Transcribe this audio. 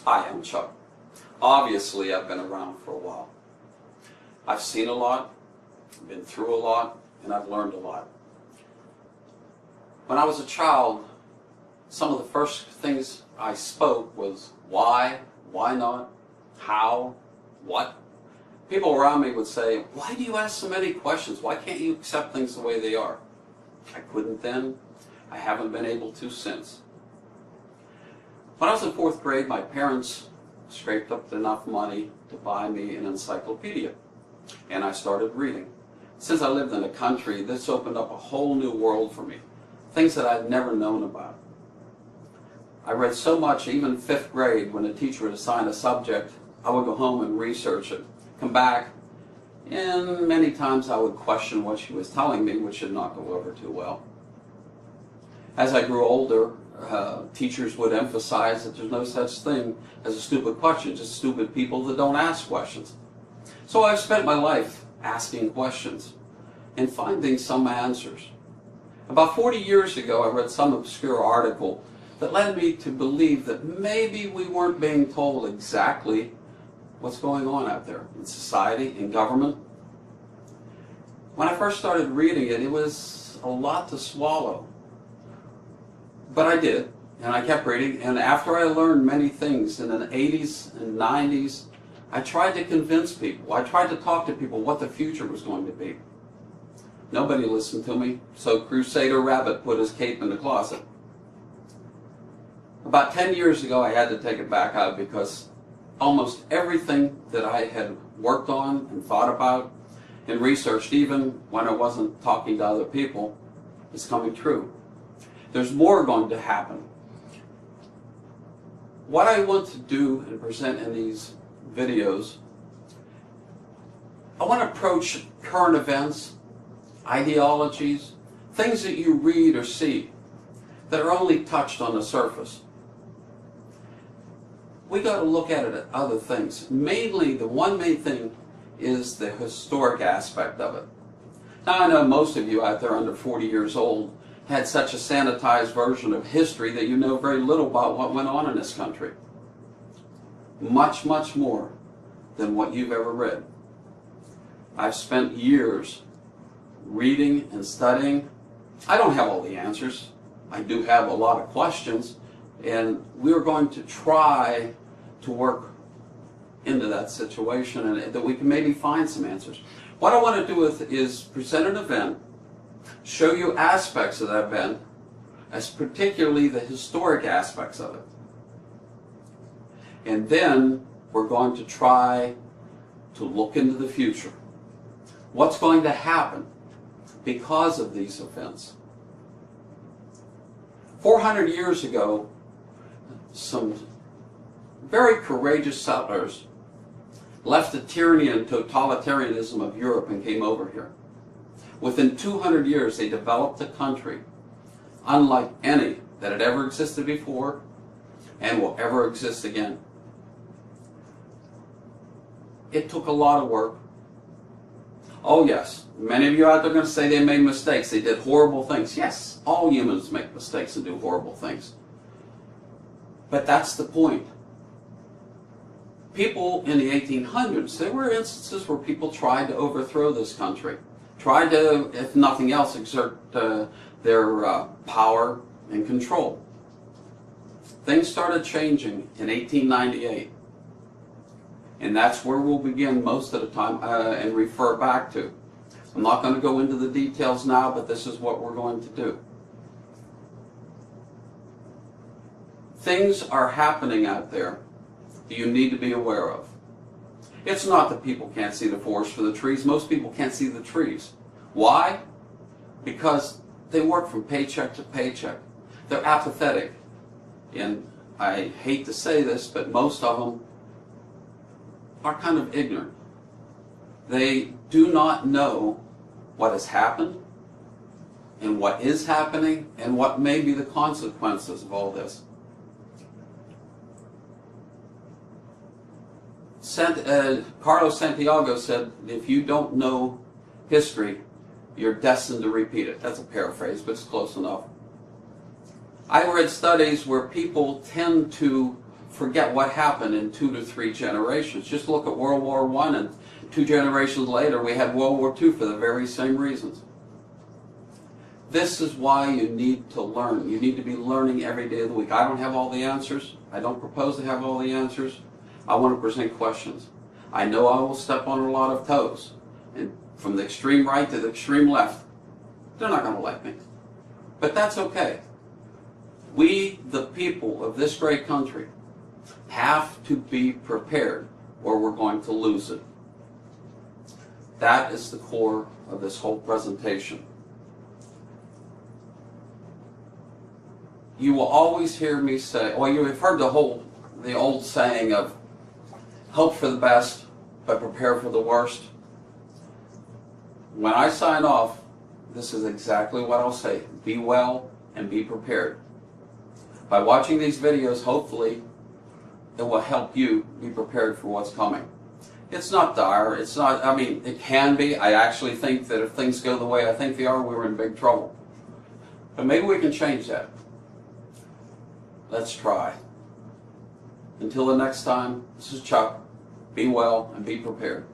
Hi, I'm Chuck. Obviously, I've been around for a while. I've seen a lot, been through a lot, and I've learned a lot. When I was a child, some of the first things I spoke was why not, how, what. People around me would say, why do you ask so many questions? Why can't you accept things the way they are? I couldn't then. I haven't been able to since. When I was in 4th grade, my parents scraped up enough money to buy me an encyclopedia, and I started reading. Since I lived in the country, this opened up a whole new world for me, things that I'd never known about. I read so much, even 5th grade, when a teacher would assign a subject, I would go home and research it, come back, and many times I would question what she was telling me, which did not go over too well. As I grew older, teachers would emphasize that there's no such thing as a stupid question, just stupid people that don't ask questions. So I've spent my life asking questions and finding some answers. About 40 years ago, I read some obscure article that led me to believe that maybe we weren't being told exactly what's going on out there in society, in government. When I first started reading it, it was a lot to swallow. But I did, and I kept reading, and after I learned many things in the 80s and 90s, I tried to convince people, I tried to talk to people what the future was going to be. Nobody listened to me, so Crusader Rabbit put his cape in the closet. About 10 years ago, I had to take it back out because almost everything that I had worked on and thought about and researched, even when I wasn't talking to other people, is coming true. There's more going to happen. What I want to do and present in these videos, I want to approach current events, ideologies, things that you read or see that are only touched on the surface. We got to look at it at other things. Mainly, the one main thing is the historic aspect of it. Now, I know most of you out there under 40 years old had such a sanitized version of history that you know very little about what went on in this country. Much, much more than what you've ever read. I've spent years reading and studying. I don't have all the answers. I do have a lot of questions, and we're going to try to work into that situation and that we can maybe find some answers. What I want to do is present an event, show you aspects of that event, as particularly the historic aspects of it. And then we're going to try to look into the future. What's going to happen because of these events? 400 years ago, some very courageous settlers left the tyranny and totalitarianism of Europe and came over here. Within 200 years, they developed a country unlike any that had ever existed before and will ever exist again. It took a lot of work. Oh yes, many of you out there are going to say they made mistakes. They did horrible things. Yes, all humans make mistakes and do horrible things. But that's the point. People in the 1800s, there were instances where people tried to overthrow this country. Tried to, if nothing else, exert their power and control. Things started changing in 1898. And that's where we'll begin most of the time and refer back to. I'm not going to go into the details now, but this is what we're going to do. Things are happening out there that you need to be aware of. It's not that people can't see the forest for the trees. Most people can't see the trees. Why? Because they work from paycheck to paycheck. They're apathetic. And I hate to say this, but most of them are kind of ignorant. They do not know what has happened and what is happening and what may be the consequences of all this. Carlos Santiago said, if you don't know history, you're destined to repeat it. That's a paraphrase, but it's close enough. I read studies where people tend to forget what happened in 2 to 3 generations. Just look at World War I, and 2 generations later we had World War II for the very same reasons. This is why you need to learn. You need to be learning every day of the week. I don't have all the answers. I don't propose to have all the answers. I want to present questions. I know I will step on a lot of toes. And from the extreme right to the extreme left, they're not going to like me. But that's okay. We, the people of this great country, have to be prepared or we're going to lose it. That is the core of this whole presentation. You will always hear me say, well, you have heard the old saying of hope for the best, but prepare for the worst. When I sign off, this is exactly what I'll say. Be well and be prepared. By watching these videos, hopefully, it will help you be prepared for what's coming. It's not dire. It's not, I mean, it can be. I actually think that if things go the way I think they are, we're in big trouble. But maybe we can change that. Let's try. Until the next time, this is Chuck. Be well and be prepared.